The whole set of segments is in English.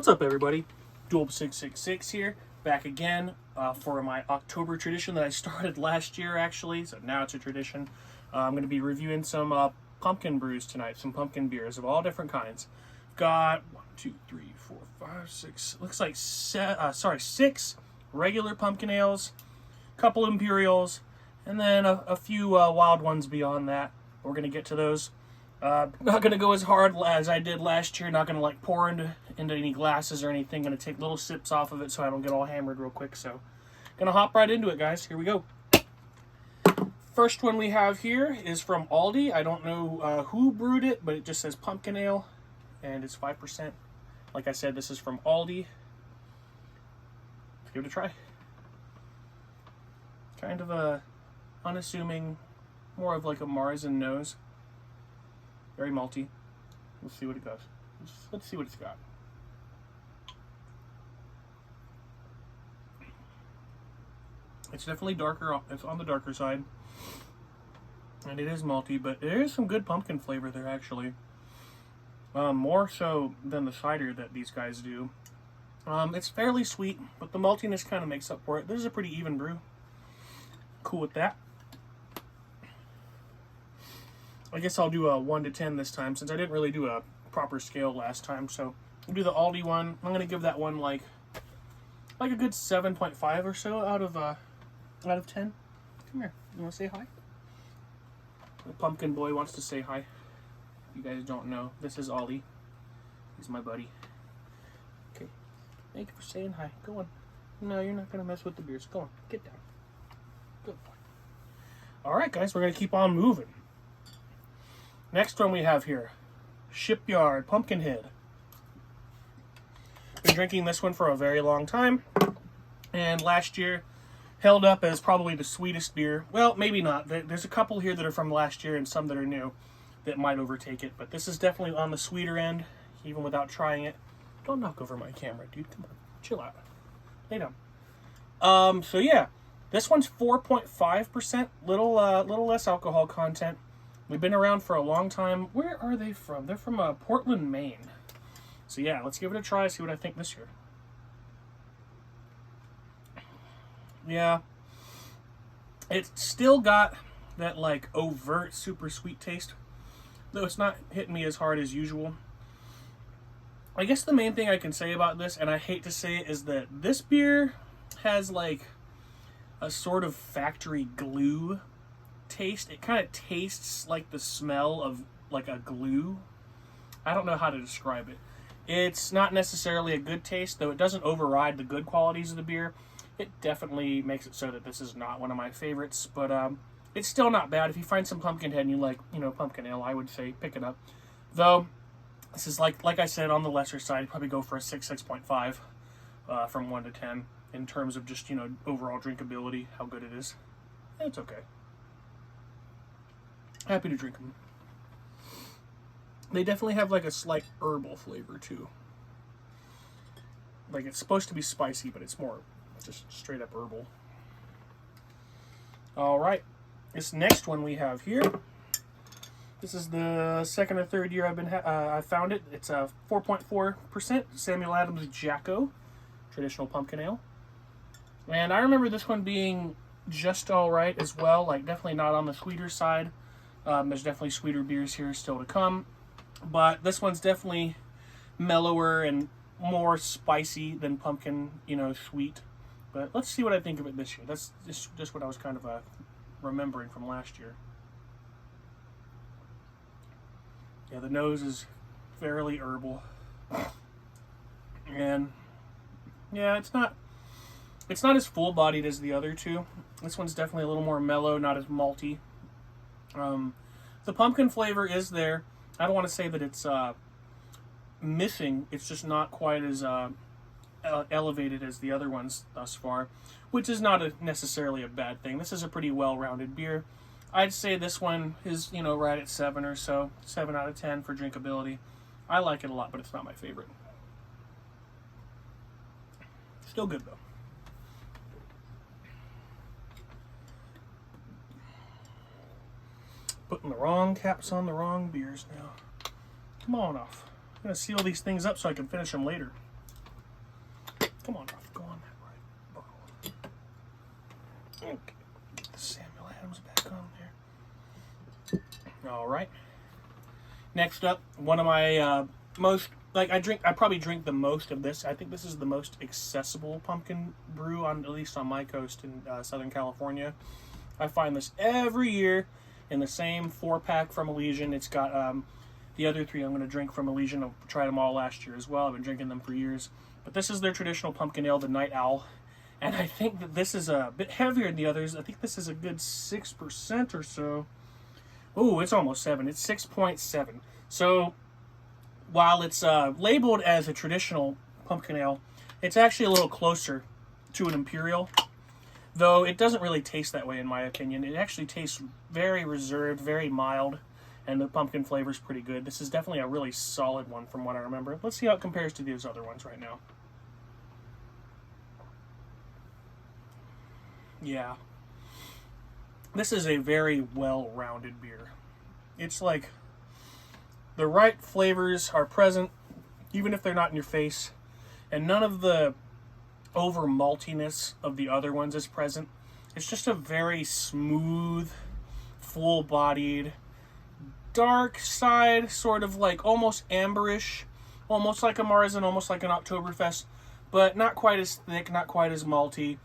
What's up, everybody? Dual666 here, back again for my October tradition that I started last year, actually, so now it's a tradition. I'm going to be reviewing some pumpkin brews tonight, some pumpkin beers of all different kinds. Got 1, 2, 3, 4, 5, 6, looks like 6 regular pumpkin ales, a couple Imperials, and then a few wild ones beyond that. We're going to get to those. Not going to go as hard as I did last year. Not going to like pour into any glasses or anything. Going to take little sips off of it so I don't get all hammered real quick. So, going to hop right into it, guys. Here we go. First one we have here is from Aldi. I don't know who brewed it, but it just says pumpkin ale, and it's 5%. Like I said, this is from Aldi. Let's give it a try. Kind of a unassuming, more of like a Marzen nose. Very malty. Let's see what it does. Let's see what it's got. It's definitely darker. It's on the darker side. And it is malty, but there is some good pumpkin flavor there, actually. More so than the cider that these guys do. It's fairly sweet, but the maltiness kind of makes up for it. This is a pretty even brew. Cool with that. I guess I'll do a 1 to 10 this time, since I didn't really do a proper scale last time. So we'll do the Aldi one. I'm gonna give that one like a good 7.5 or so out of 10. Come here. You wanna say hi? The pumpkin boy wants to say hi. You guys don't know. This is Aldi. He's my buddy. Okay. Thank you for saying hi. Go on. No, you're not gonna mess with the beers. Go on. Get down. Good boy. Alright, guys, we're gonna keep on moving. Next one we have here, Shipyard Pumpkinhead. Been drinking this one for a very long time, and last year held up as probably the sweetest beer. Well, maybe not. There's a couple here that are from last year and some that are new that might overtake it, but this is definitely on the sweeter end, even without trying it. Don't knock over my camera, dude. Come on, chill out. Lay down. So yeah, this one's 4.5%, little less alcohol content. We've been around for a long time. Where are they from? They're from Portland, Maine. So yeah, let's give it a try, see what I think this year. Yeah. It's still got that like overt super sweet taste, though it's not hitting me as hard as usual. I guess the main thing I can say about this, and I hate to say it, is that this beer has like a sort of factory glue taste. It kind of tastes like the smell of like a glue. I don't know how to describe it. It's not necessarily a good taste, though it doesn't override the good qualities of the beer. It definitely makes it so that this is not one of my favorites, but it's still not bad. If you find some Pumpkinhead and you like, pumpkin ale, I would say pick it up. Though this is like I said, on the lesser side, probably go for a 6.5 from 1 to 10 in terms of just, overall drinkability, how good it is. It's okay. Happy to drink them. They definitely have like a slight herbal flavor too. Like it's supposed to be spicy, but it's more just straight up herbal. Alright, this next one we have here. This is the second or third year I've found it. It's a 4.4% Samuel Adams Jacko traditional pumpkin ale. And I remember this one being just alright as well, like definitely not on the sweeter side. There's definitely sweeter beers here still to come, but this one's definitely mellower and more spicy than pumpkin, sweet. But let's see what I think of it this year. That's just what I was kind of remembering from last year. Yeah, the nose is fairly herbal, and yeah, it's not as full-bodied as the other two. This one's definitely a little more mellow, not as malty. The pumpkin flavor is there. I don't want to say that it's missing. It's just not quite as elevated as the other ones thus far, which is not necessarily a bad thing. This is a pretty well-rounded beer. I'd say this one is, right at 7 or so. 7 out of 10 for drinkability. I like it a lot, but it's not my favorite. Still good, though. Putting the wrong caps on the wrong beers now. Come on off. I'm going to seal these things up so I can finish them later. Come on, Ruff, go on that right bottle. Okay, get the Samuel Adams back on there. All right. Next up, one of my most, like, I probably drink the most of this. I think this is the most accessible pumpkin brew, at least on my coast in Southern California. I find this every year in the same 4-pack from Elysian. It's got the other 3 I'm going to drink from Elysian. I tried them all last year as well. I've been drinking them for years. But this is their traditional pumpkin ale, the Night Owl. And I think that this is a bit heavier than the others. I think this is a good 6% or so. Ooh, it's almost 7. It's 6.7. So, while it's labeled as a traditional pumpkin ale, it's actually a little closer to an Imperial. Though it doesn't really taste that way, in my opinion. It actually tastes very reserved, very mild, and the pumpkin flavor is pretty good. This is definitely a really solid one from what I remember. Let's see how it compares to these other ones right now. Yeah. This is a very well-rounded beer. It's like the right flavors are present, even if they're not in your face, and none of the over maltiness of the other ones is present. It's just a very smooth, full-bodied, dark side, sort of like almost amberish, almost like a Marzen, almost like an Oktoberfest, but not quite as thick, not quite as malty.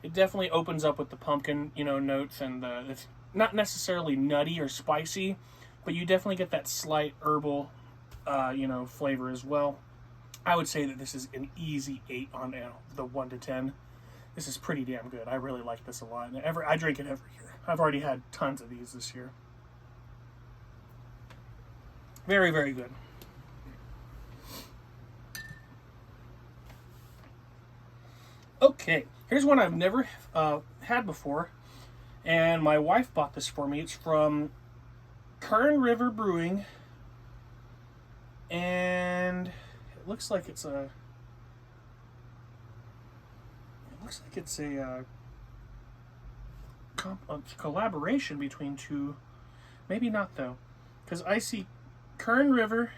It definitely opens up with the pumpkin, notes, and it's not necessarily nutty or spicy, but you definitely get that slight herbal, flavor as well. I would say that this is an easy 8 on the 1 to 10. This is pretty damn good. I really like this a lot. And I drink it every year. I've already had tons of these this year. Very, very good. Okay, here's one I've never had before, and my wife bought this for me. It's from Kern River Brewing, and it looks like it's a collaboration between two. Maybe not though, because I see Kern River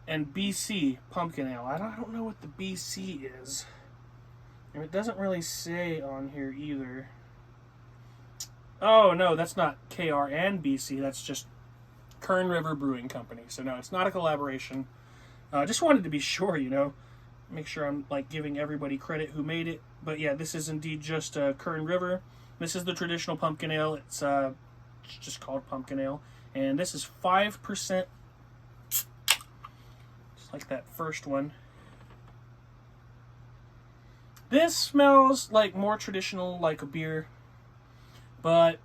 and BC Pumpkin Ale. I don't know what the BC is. And it doesn't really say on here either. Oh, no, that's not KR and BC. That's just Kern River Brewing Company. So, no, it's not a collaboration. Just wanted to be sure, Make sure I'm, giving everybody credit who made it. But, yeah, this is indeed just Kern River. This is the traditional pumpkin ale. It's just called pumpkin ale. And this is 5%. Just like that first one. This smells like more traditional, like a beer, but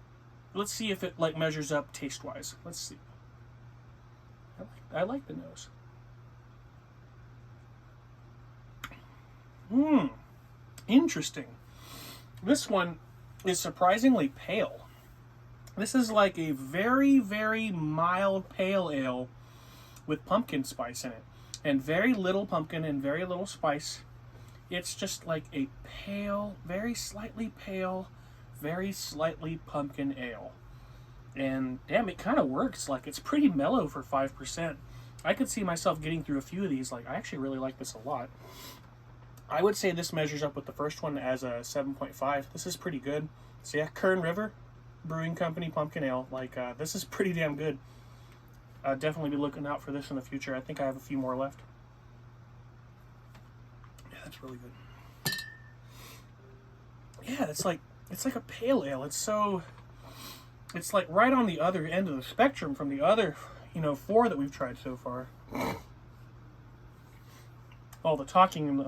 let's see if it measures up taste-wise. Let's see. I like the nose. Interesting. This one is surprisingly pale. This is like a very, very mild pale ale with pumpkin spice in it, and very little pumpkin and very little spice. It's just like a pale, very slightly pumpkin ale. And damn, it kind of works. It's pretty mellow for 5%. I could see myself getting through a few of these. I actually really like this a lot. I would say this measures up with the first one as a 7.5. This is pretty good. So yeah, Kern River Brewing Company Pumpkin Ale. This is pretty damn good. I'll definitely be looking out for this in the future. I think I have a few more left. That's really good. Yeah, it's like a pale ale. It's right on the other end of the spectrum from the other, 4 that we've tried so far. All the talking in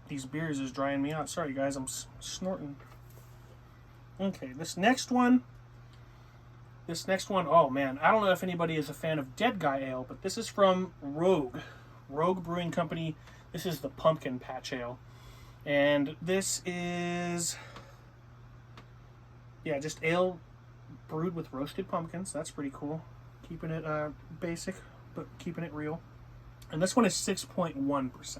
these beers is drying me out. Sorry, guys, I'm snorting. Okay, this next one, oh man, I don't know if anybody is a fan of Dead Guy Ale, but this is from Rogue Brewing Company. This is the Pumpkin Patch Ale. And this is, just ale brewed with roasted pumpkins. That's pretty cool. Keeping it basic, but keeping it real. And this one is 6.1%.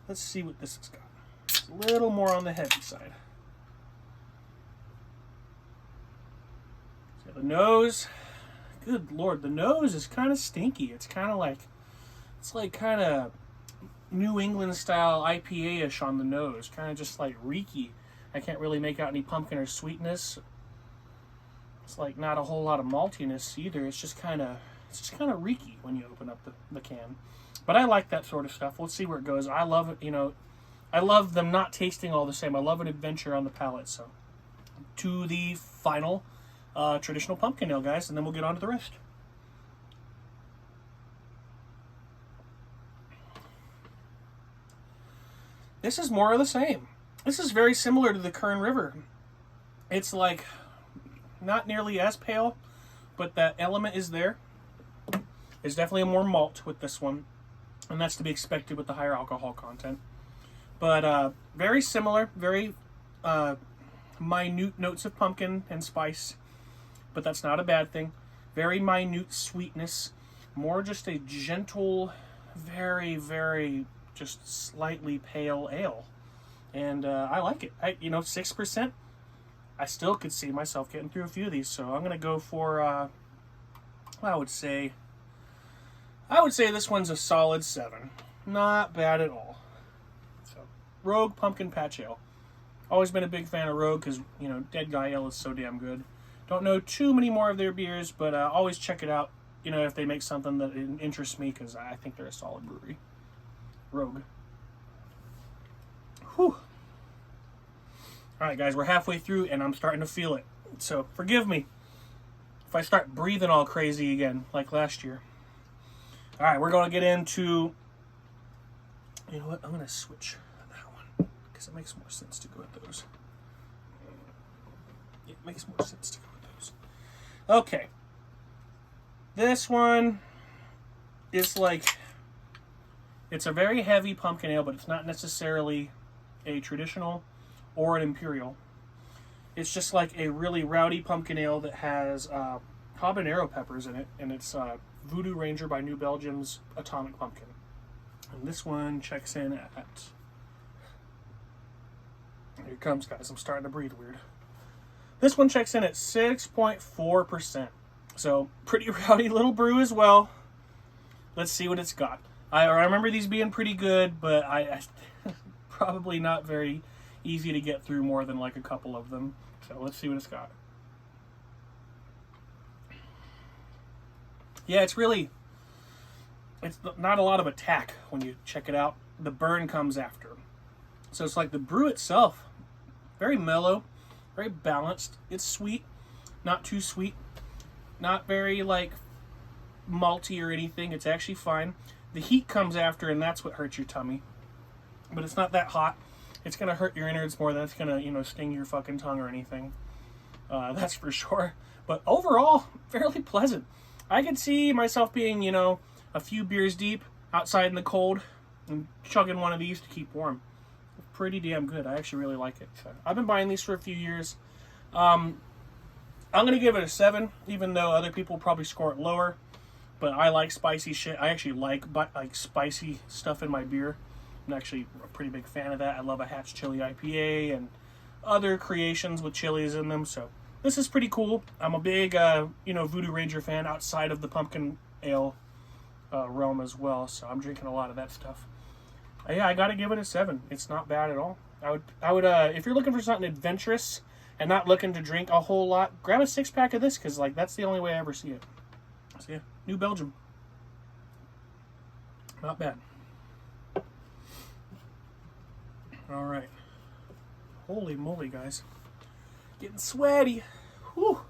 Let's see what this has got. It's a little more on the heavy side. So the nose, good lord, the nose is kind of stinky. It's kind of New England style IPA-ish on the nose. Kind of just like reeky. I can't really make out any pumpkin or sweetness. It's like not a whole lot of maltiness either. It's just kind of reeky when you open up the can. But I like that sort of stuff. We'll see where it goes. I love it, you know. I love them not tasting all the same. I love an adventure on the palate. So, to the final traditional pumpkin ale, guys, and then we'll get on to the rest. This is more of the same. This is very similar to the Kern River. It's like not nearly as pale, but that element is there. There's definitely more malt with this one, and that's to be expected with the higher alcohol content. But very similar, very minute notes of pumpkin and spice, but that's not a bad thing. Very minute sweetness, more just a gentle, very, very just slightly pale ale. And I like it. 6%. I still could see myself getting through a few of these, so I'm gonna go for I would say this one's a solid 7. Not bad at all. So, Rogue Pumpkin Patch Ale. Always been a big fan of Rogue because, Dead Guy Ale is so damn good. Don't know too many more of their beers, but always check it out, if they make something that interests me, because I think they're a solid brewery. Rogue. Whew. Alright, guys, we're halfway through, and I'm starting to feel it. So, forgive me if I start breathing all crazy again, like last year. Alright, we're going to get into... You know what? I'm going to switch that one, because it makes more sense to go with those. It makes more sense to go with those. Okay. This one is like... It's a very heavy pumpkin ale, but it's not necessarily a traditional or an Imperial. It's just like a really rowdy pumpkin ale that has habanero peppers in it, and it's Voodo Ranger by New Belgium's Atomic Pumpkin. And this one checks in at... Here it comes, guys. I'm starting to breathe weird. This one checks in at 6.4%. So, pretty rowdy little brew as well. Let's see what it's got. I remember these being pretty good, but I probably not very easy to get through more than like a couple of them. So let's see what it's got. Yeah, it's not a lot of attack when you check it out. The burn comes after. So it's like the brew itself, very mellow, very balanced. It's sweet, not too sweet, not very like malty or anything. It's actually fine. The heat comes after, and that's what hurts your tummy. But it's not that hot. It's going to hurt your innards more than it's going to, sting your fucking tongue or anything. That's for sure. But overall, fairly pleasant. I could see myself being, a few beers deep outside in the cold and chugging one of these to keep warm. Pretty damn good. I actually really like it. So I've been buying these for a few years. I'm going to give it a 7, even though other people probably score it lower. But I like spicy shit. I actually like spicy stuff in my beer. I'm actually a pretty big fan of that. I love a Hatch Chili IPA and other creations with chilies in them. So this is pretty cool. I'm a big, Voodo Ranger fan outside of the pumpkin ale realm as well. So I'm drinking a lot of that stuff. Yeah, I got to give it a 7. It's not bad at all. I would, if you're looking for something adventurous and not looking to drink a whole lot, grab a 6-pack of this, because that's the only way I ever see it. So yeah, New Belgium. Not bad. Alright. Holy moly, guys. Getting sweaty. Whew.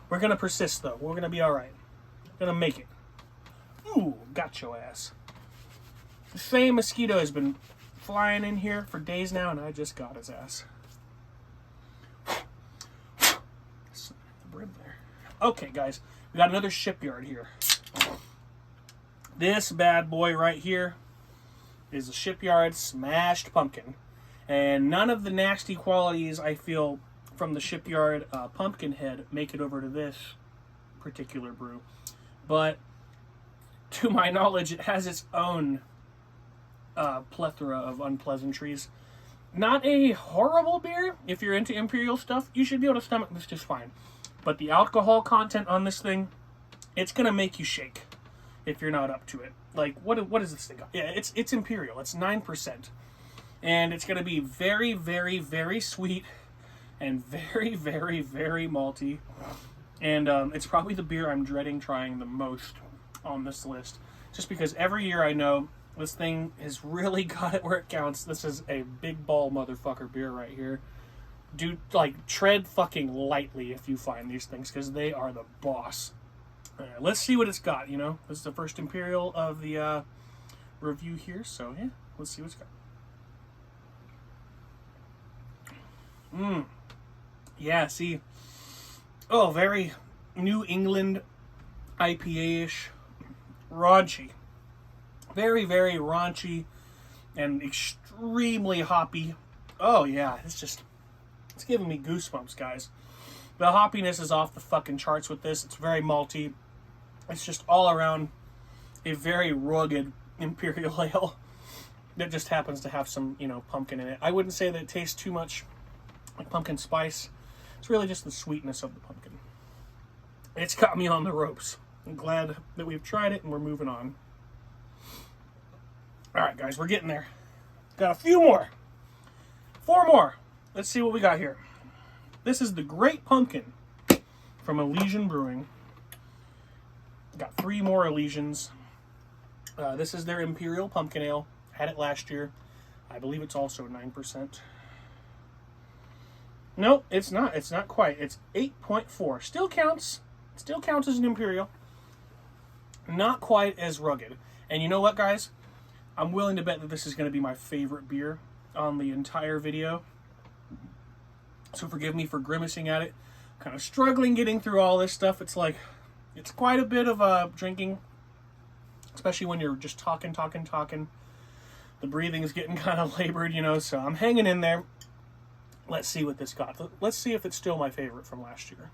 We're going to persist, though. We're going to be alright. Going to make it. Ooh, got your ass. The same mosquito has been flying in here for days now, and I just got his ass. The brim there. Okay, guys. We got another Shipyard here. This bad boy right here is a Shipyard Smashed Pumpkin. And none of the nasty qualities I feel from the Shipyard Pumpkin Head make it over to this particular brew. But to my knowledge, it has its own plethora of unpleasantries. Not a horrible beer. If you're into Imperial stuff, you should be able to stomach this just fine. But the alcohol content on this thing, it's going to make you shake. if you're not up to it. Like, what is this thing? Yeah, it's Imperial. It's 9%. And it's going to be very, very, very sweet and very, very, very malty. And it's probably the beer I'm dreading trying the most on this list. Just because every year I know this thing has really got it where it counts. This is a big ball motherfucker beer right here. Dude, like, tread fucking lightly if you find these things, because they are the boss. Alright, let's see what it's got, you know. This is the first Imperial of the review here, so yeah, let's see what it's got. Yeah, see. Oh, very New England IPA-ish. Raunchy. Very, very raunchy and extremely hoppy. Oh, yeah, it's giving me goosebumps, guys. The hoppiness is off the fucking charts with this. It's very malty. It's just all around a very rugged Imperial Ale that just happens to have some, you know, pumpkin in it. I wouldn't say that it tastes too much like pumpkin spice. It's really just the sweetness of the pumpkin. It's got me on the ropes. I'm glad that we've tried it and we're moving on. Alright, guys, we're getting there. Got a few more. 4 more. Let's see what we got here. This is the Great Pumpkin from Elysian Brewing. Got 3 more Elysians. This is their Imperial Pumpkin Ale. Had it last year. I believe it's also 9%. No, it's not. It's not quite. It's 8.4. Still counts. Still counts as an Imperial. Not quite as rugged. And you know what, guys? I'm willing to bet that this is going to be my favorite beer on the entire video. So forgive me for grimacing at it. Kind of struggling getting through all this stuff. It's like, it's quite a bit of drinking. Especially when you're just talking. The breathing is getting kind of labored, you know. So I'm hanging in there. Let's see what this got. Let's see if it's still my favorite from last year.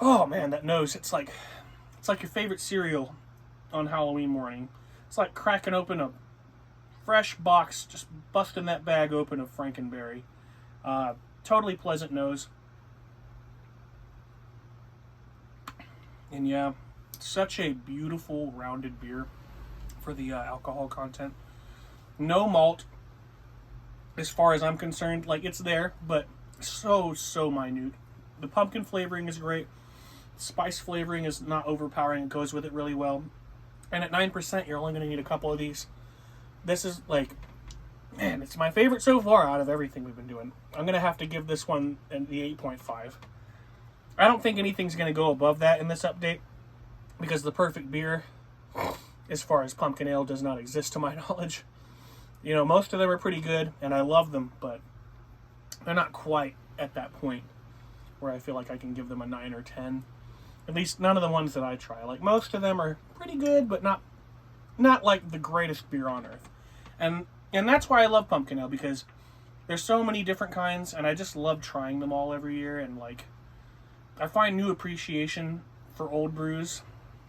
Oh man, that nose. It's like your favorite cereal on Halloween morning. It's like cracking open a fresh box, just busting that bag open of Frankenberry. Totally pleasant nose. And yeah, such a beautiful rounded beer for the alcohol content. No malt, as far as I'm concerned. Like, it's there, but so minute. The pumpkin flavoring is great. Spice flavoring is not overpowering. It goes with it really well. And at 9%, you're only going to need a couple of these. This is like, man, it's my favorite so far out of everything we've been doing. I'm going to have to give this one the 8.5. I don't think anything's going to go above that in this update, because the perfect beer, as far as pumpkin ale, does not exist to my knowledge. You know, most of them are pretty good, and I love them, but they're not quite at that point where I feel like I can give them a 9 or 10. At least none of the ones that I try. Like, most of them are pretty good, but not like the greatest beer on earth. And that's why I love pumpkin ale, because there's so many different kinds, and I just love trying them all every year. And like, I find new appreciation for old brews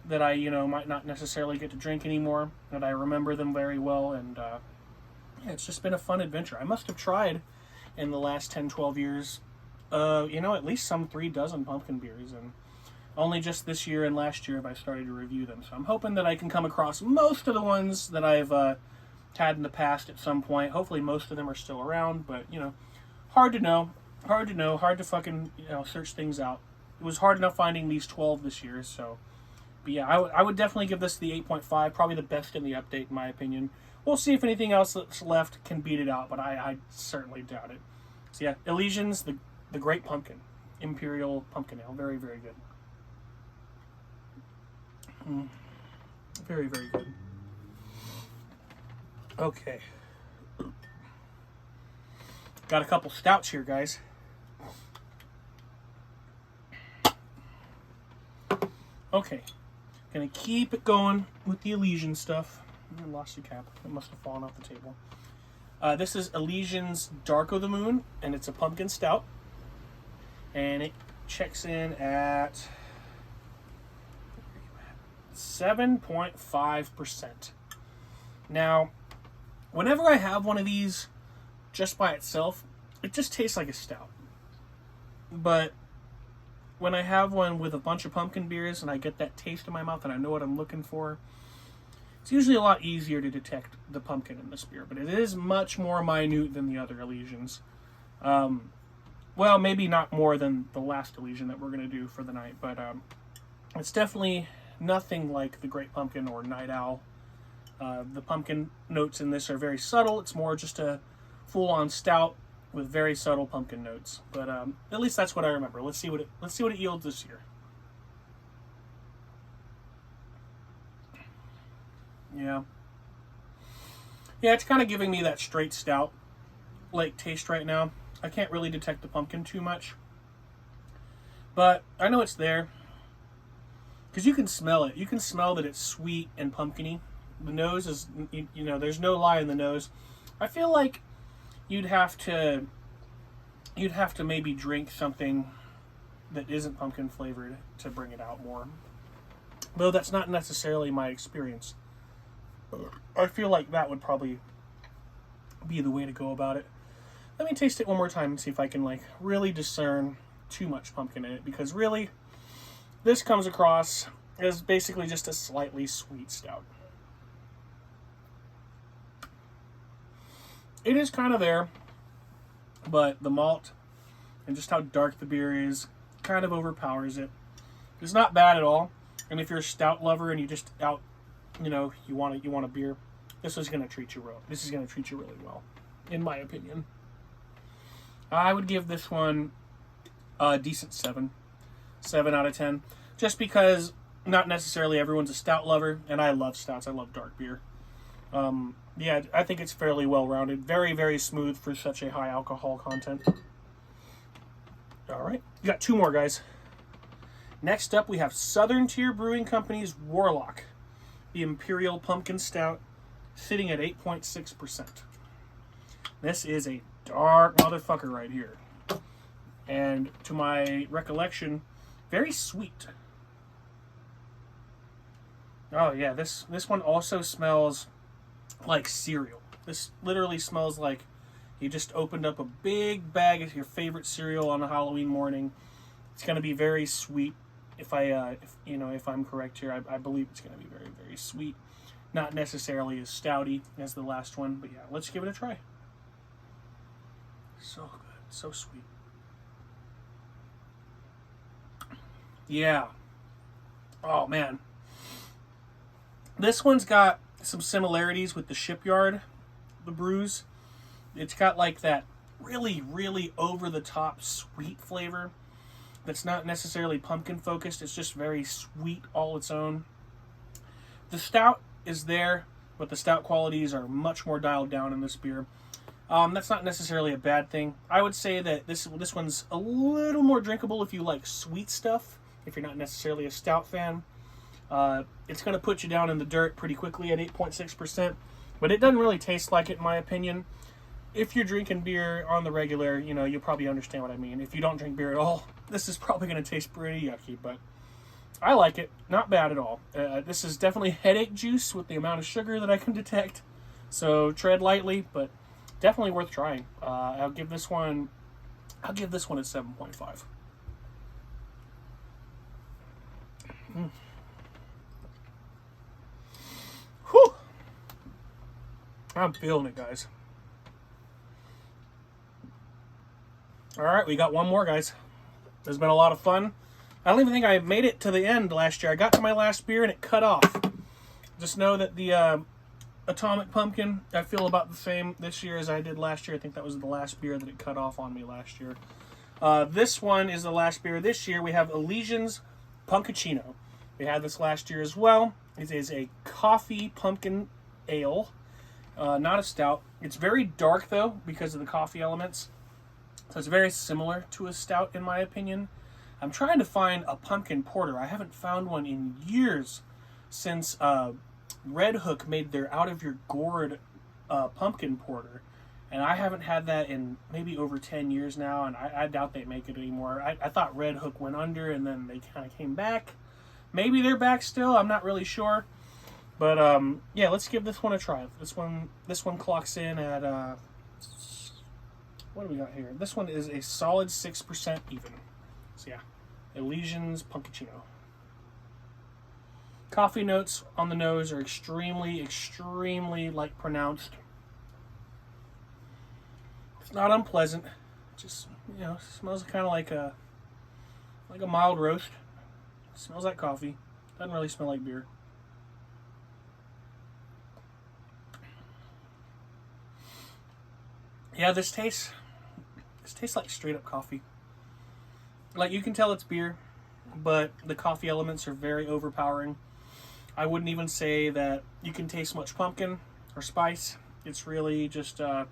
that I, you know, might not necessarily get to drink anymore, that I remember them very well. And yeah, it's just been a fun adventure. I must have tried in the last 10, 12 years, you know, at least some 3 dozen pumpkin beers, and only just this year and last year have I started to review them. So I'm hoping that I can come across most of the ones that I've had in the past at some point. Hopefully most of them are still around, but, you know, hard to know. Hard to fucking, you know, search things out. It was hard enough finding these 12 this year, so. But yeah, I would definitely give this the 8.5, probably the best in the update, in my opinion. We'll see if anything else that's left can beat it out, but I certainly doubt it. So yeah, Elysian's the Great Pumpkin. Imperial Pumpkin Ale. Very, very good. Very, very good. Okay. Got a couple stouts here, guys. Okay. Gonna keep it going with the Elysian stuff. I lost the cap. It must have fallen off the table. This is Elysian's Dark of the Moon, and it's a pumpkin stout. And it checks in at 7.5%. Now, whenever I have one of these just by itself, it just tastes like a stout. But when I have one with a bunch of pumpkin beers and I get that taste in my mouth and I know what I'm looking for, it's usually a lot easier to detect the pumpkin in this beer, but it is much more minute than the other Elysians. Well, maybe not more than the last Elysian that we're going to do for the night, but it's definitely nothing like the Great Pumpkin or Night Owl. The pumpkin notes in this are very subtle. It's more just a full-on stout with very subtle pumpkin notes. But at least that's what I remember. Let's see what it yields this year. Yeah. Yeah, it's kind of giving me that straight stout like taste right now. I can't really detect the pumpkin too much. But I know it's there. Because you can smell it. You can smell that it's sweet and pumpkin-y. The nose is, you know, there's no lie in the nose. I feel like you'd have to maybe drink something that isn't pumpkin flavored to bring it out more. Though that's not necessarily my experience. I feel like that would probably be the way to go about it. Let me taste it one more time and see if I can like really discern too much pumpkin in it, because really this comes across as basically just a slightly sweet stout. It is kind of there, but the malt and just how dark the beer is kind of overpowers it. It's not bad at all, and if you're a stout lover and you just you want a beer, this is going to treat you really well, in my opinion. I would give this one a decent 7 out of 10, just because not necessarily everyone's a stout lover, and I love stouts. I love dark beer. Yeah, I think it's fairly well-rounded. Very, very smooth for such a high alcohol content. All right, we got 2 more, guys. Next up, we have Southern Tier Brewing Company's Warlock, the Imperial Pumpkin Stout, sitting at 8.6%. This is a dark motherfucker right here. And to my recollection, very sweet. Oh yeah, this one also smells like cereal. This literally smells like you just opened up a big bag of your favorite cereal on a Halloween morning. It's going to be very sweet. If I'm correct here, I believe it's going to be very, very sweet. Not necessarily as stouty as the last one, but yeah, let's give it a try. So good, so sweet. Yeah. Oh man. This one's got some similarities with the Shipyard, the brews. It's got like that really, really over-the-top sweet flavor that's not necessarily pumpkin focused. It's just very sweet all its own. The stout is there, but the stout qualities are much more dialed down in this beer. That's not necessarily a bad thing. I would say that this one's a little more drinkable if you like sweet stuff, if you're not necessarily a stout fan. It's going to put you down in the dirt pretty quickly at 8.6%, but it doesn't really taste like it in my opinion. If you're drinking beer on the regular, you'll probably understand what I mean. If you don't drink beer at all, this is probably going to taste pretty yucky, but I like it. Not bad at all. This is definitely headache juice with the amount of sugar that I can detect, so tread lightly, but definitely worth trying. I'll give this one a 7.5. Whew. I'm feeling it, guys. All right, we got one more, guys. It's been a lot of fun. I don't even think I made it to the end last year. I got to my last beer and it cut off. Just know that the Atomic Pumpkin, I feel about the same this year as I did last year. I think that was the last beer that it cut off on me last year. This one is the last beer this year. We have Elysian's Punkuccino. We had this last year as well. It is a coffee pumpkin ale, not a stout. It's very dark, though, because of the coffee elements. So it's very similar to a stout, in my opinion. I'm trying to find a pumpkin porter. I haven't found one in years since Red Hook made their Out of Your Gourd pumpkin porter. And I haven't had that in maybe over 10 years now, and I doubt they make it anymore. I thought Red Hook went under, and then they kind of came back. Maybe they're back still. I'm not really sure. But, yeah, let's give this one a try. This one clocks in at... what do we got here? This one is a solid 6% even. So, yeah, Elysian's Punkuccino. Coffee notes on the nose are extremely, extremely light pronounced. It's not unpleasant. Just, you know, smells kind of like a mild roast. Smells like coffee. Doesn't really smell like beer. Yeah, this tastes like straight up coffee. Like, you can tell it's beer, but the coffee elements are very overpowering. I wouldn't even say that you can taste much pumpkin or spice. It's really just a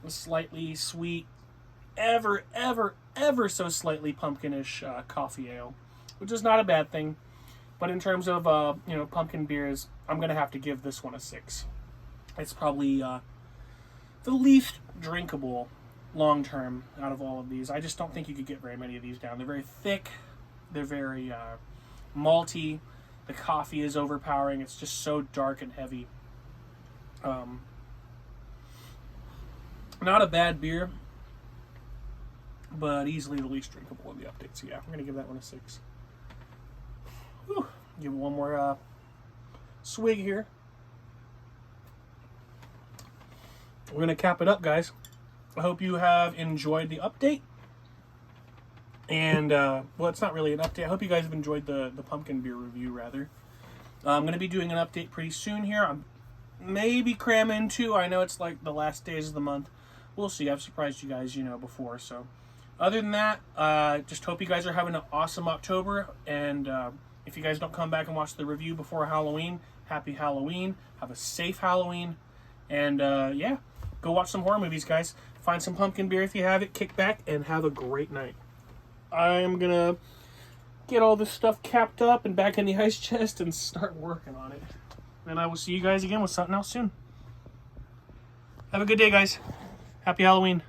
slightly sweet, ever so slightly pumpkinish coffee ale, which is not a bad thing. But in terms of pumpkin beers, I'm gonna have to give this one a 6. It's probably the least drinkable long term out of all of these. I just don't think you could get very many of these down. They're very thick. They're very malty. The coffee is overpowering. It's just so dark and heavy. Not a bad beer, but easily the least drinkable of the updates. So yeah, I'm going to give that one a 6. Whew. Give it one more swig here. We're going to cap it up, guys. I hope you have enjoyed the update. And, well, it's not really an update. I hope you guys have enjoyed the pumpkin beer review, rather. I'm going to be doing an update pretty soon here. I'm maybe cram into. I know it's like the last days of the month. We'll see. I've surprised you guys, before. So, other than that, just hope you guys are having an awesome October. And if you guys don't come back and watch the review before Halloween, happy Halloween. Have a safe Halloween. And, yeah, go watch some horror movies, guys. Find some pumpkin beer if you have it. Kick back and have a great night. I'm going to get all this stuff capped up and back in the ice chest and start working on it. And I will see you guys again with something else soon. Have a good day, guys. Happy Halloween.